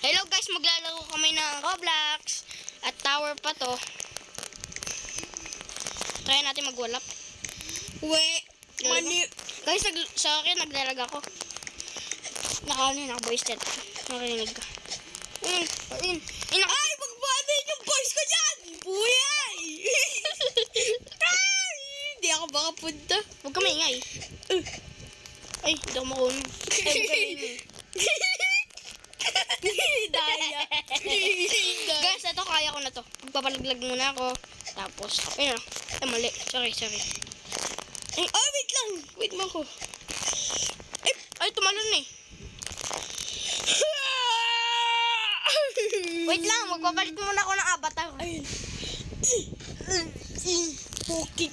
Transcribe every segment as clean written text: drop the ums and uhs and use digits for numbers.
Hello guys, maglalaro kami ng Roblox. At tower pa to. Try natin magwalap. Mani. Guys, sa akin naglalag ako. Nakaano na voice chat. Narinig ka. Ay, magbanin yung voice ko dyan! Buyay! Ay, hindi ako makapunta. huwag ka maingay. Ay, hindi ako makunin. Ay, huwag ka maingay. Daya. Guys, ito kaya ko na to. Magpapalaglag muna ako. Tapos, ayun na. Ay, mali. Sorry. Ay, wait lang. Wait mo ko. Ay, tumalon eh. Wait lang, magpapalit muna ako ng avatar. Ayun. Pokit.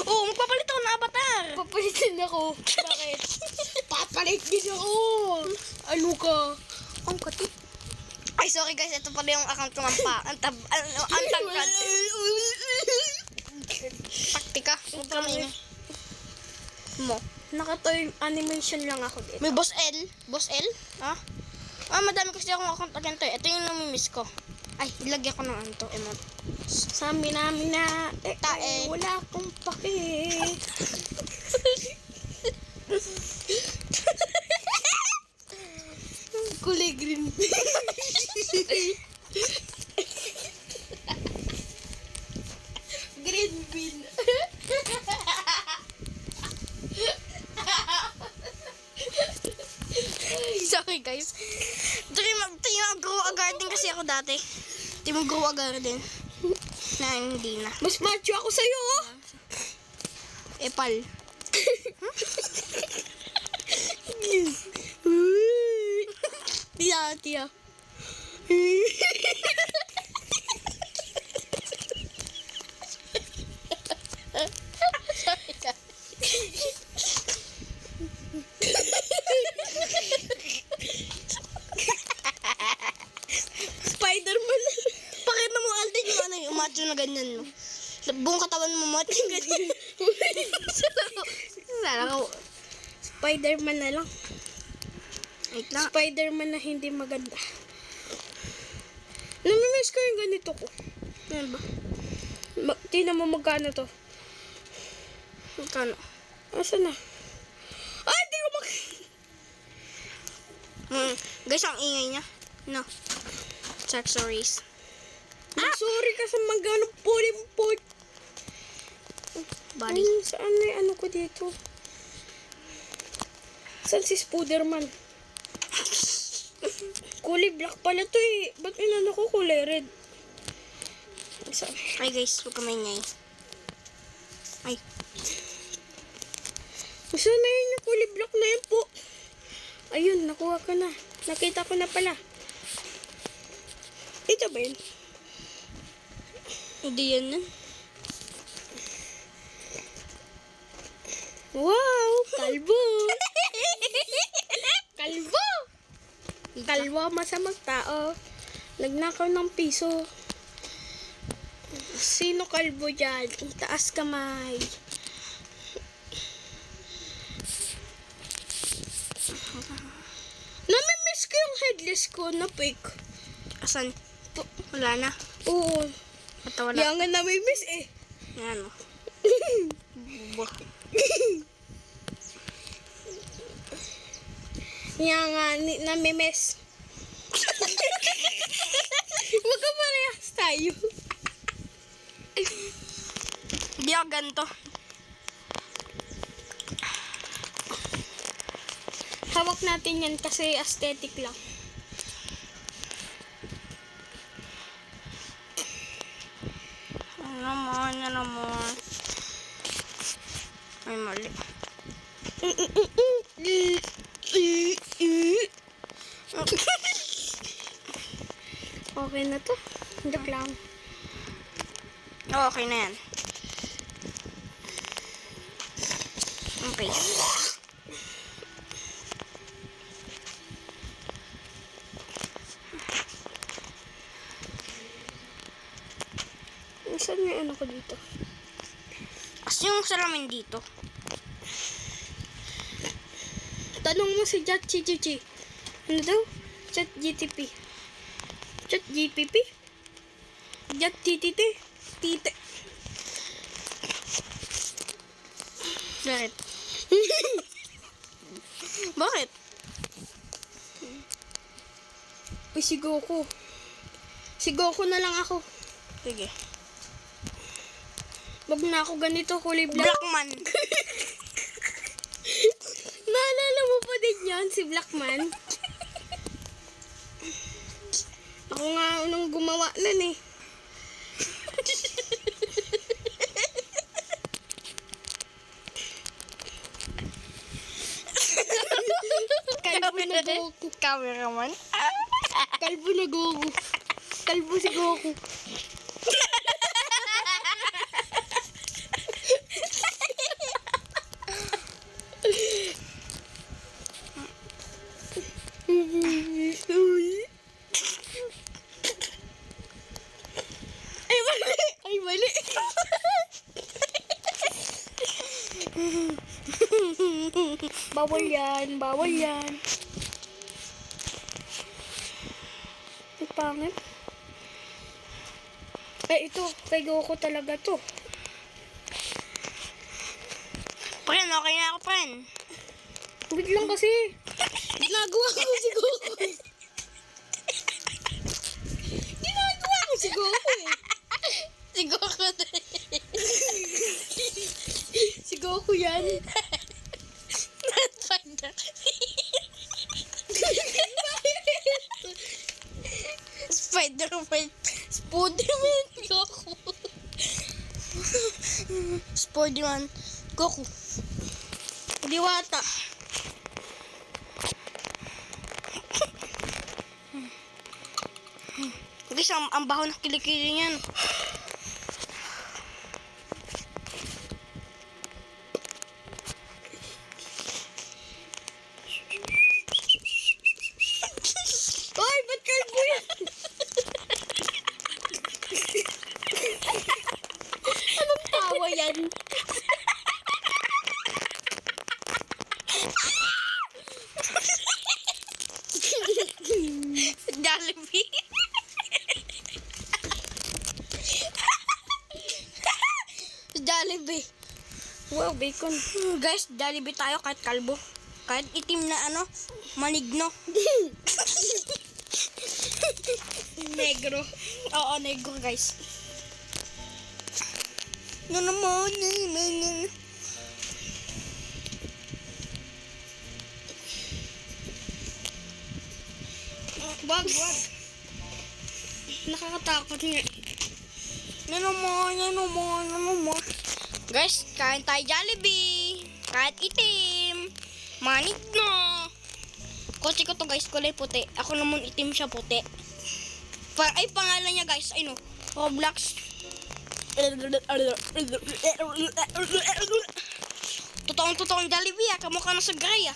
Oo, magpapalit ako ng avatar. Papalitin ako. Bakit? Papalit din ako. Ano ka? Ang katip. Ay, sorry guys. Ito pala yung account ko ng ang tagad. Taktika. Huwag ka maingay. Mo. Naka-turn animation lang ako dito. May Boss L. Boss L? Ha? Madami kasi akong account again to. Ito yung namimiss ko. Ay, ilagyan ko ng anto. Emote. Sa amin namin na Tae. wala akong pake. Kulay green. Green bean. Sorry guys. Team Grow a Garden kasi ako dati. Team Grow a Garden. Na hindi na. Mas macho ako sa'yo, oh. Epal. Tiya. Sorry guys. Spider-Man. Pakita mo Alden yung ano yung macho na ganyan no. Buong katawan mo macho ganyan. Sana ko. Spider-Man na lang. Wait lang. Spider-Man na hindi maganda. Namimiss ko yung ganito ko. Yan ba? Tingnan mo magkano to. Magkano? Asan na? Ay, di ko Guys, ang ingay niya. No. Accessories. Sorry ka sa magkano port. Body. Saan na yung ano ko dito? Saan si Spider-Man? Kulay black pala to eh. Ba't inano ko kulay red? Saan? Ay guys, huwag ka maingay. Ay. Saan na yun yung kulay black na yun po? Ayun, nakuha ko na. Nakita ko na pala. Ito ba yun? Hindi yan na. Wow! Kalbo! Kalbo! Kalbo, masamang tao. Nagnakaw ng piso. Sino kalbo dyan? Taas kamay. Namimiss ko yung headless ko na fake. Asan? Wala na. Oo. Ito wala. Yan nga namimiss eh. Yan o. Bubo. Yan nga namimiss. Magkaparehas tayo. Hindi ako ganito. Hawak natin yan kasi aesthetic lang. Yan naman. Ay, mali. Okay na to. Joke lang. Okay na yan. Okay. Saan may ano ko dito? As yung salamin dito. Tanong mo si Jatchi Chichi. Ano daw? Chat GTP. Chat GPP. Chat TTT. Tite. Bakit? Bakit? Uy, si Goku. Si Goku na lang ako. Sige. Wag na ako ganito, kulay black. Blackman. Naalala mo pa din yan, si Blackman? Ako nga unang gumawa nun eh. Kalbo na Goku. Cameraman. Kalbo na Goku. Kalbo si Goku. Ay, mali! Ay, mali! Bawal yan, bawal yan. Ang pangit. Eh, ito, kay Goku talaga to. Pren, okay na ako, Pren. Wait lang kasi. Ginagawa ko si Goku. Ginagawa ko si Goku eh. Si Goku. Si Goku yan. Spider. Spider-Man. Spider-Man. Goku. Spider-Man. Goku. Diwata. Guys, ang baho ng kilikili niyan. Ay, ba't kalbo yan? Anong tawa yan? Jollibee. Jollibee. Wow, bacon. Guys, Jollibee tayo kahit kalbo. Kahit itim na maligno. Negro. Oo, negro guys. No naman. Wag, wag. Nakakatakot nga. No naman. Guys, kain tayo Jollibee. Kahit itim. Maligno. Kotse ko to guys, kulay puti. Ako naman itim siya puti. Ay, pangalan niya guys, ay no. Roblox. Totoong Jollibee kamukha na sa Gray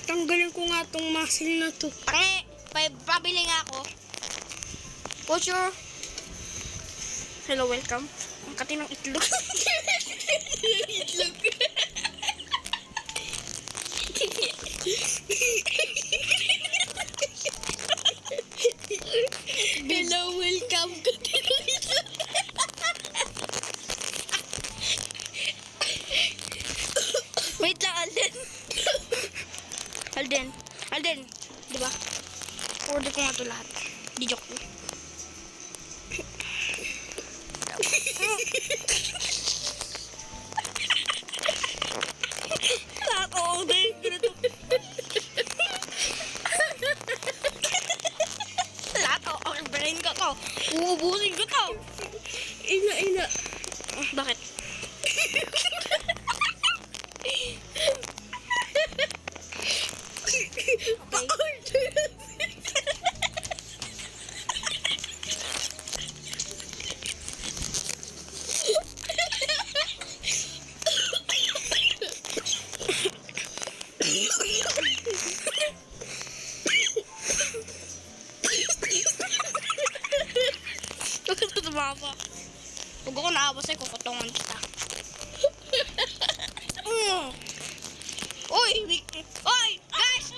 Tanggalin ko nga tong muscle na to. Tangi, pabili nga ako. What's your... Hello, welcome. Ang kati ng itlog. Itlog. Hello, welcome. Wait lang, Alden. Di ba? Order ko nga ito lahat. Di joke. Lahat order ko na to. Lahat orderin ko to. Uubusin ko to. Ina. Bakit? Pa-order. Tumama. Huwag ako naawa sa'yo, kukutungan kita. Uy, guys!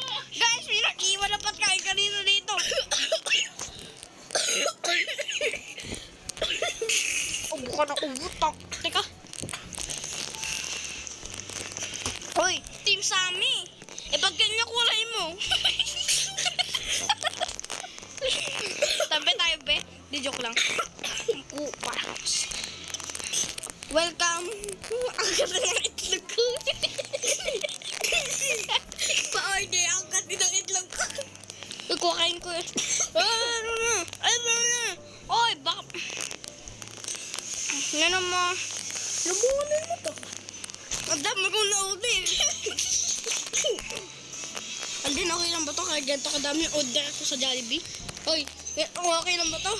Di joke lang. Pupas. Welcome. Ang ganda ng itlog ko. Pa-order ang kasi ng itlog ko. Kukain ko eh. Ano na? Ano na? Oy, baka... Ano mo? Labunan mo to. Ang dami kong na-order. Aldin, okay lang ba to? Kaya ganito kadami yung order ko sa Jollibee. Hoy, okay lang ba to?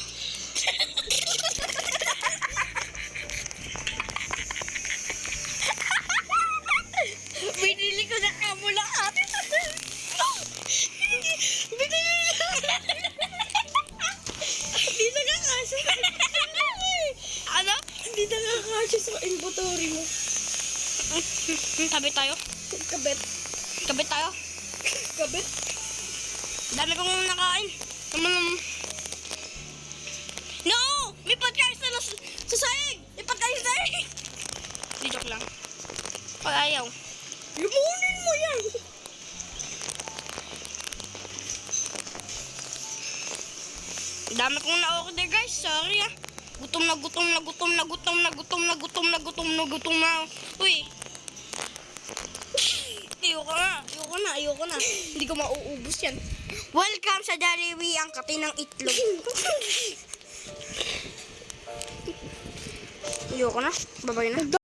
Binili ko na kamo lahat. Binili na. Hindi nakakasya. Ano? Hindi nakakasya sa inventory mo. Kabit tayo? Kabit. Kabit tayo? Kabit. Dami kong nakain. No! May pagkain sa sahig! May pagkain sa sahig! Di joke lang. Pag ayaw. Lumunin mo yan. Dami kong na-order guys. Sorry ah. Gutom na gutom na gutom na gutom na gutom na gutom na gutom na gutom na. Uy. Ayoko na. Hindi ko mauubos yan. Welcome sa Jollibee, ang kati ng itlog. Ayoko na. Babay na.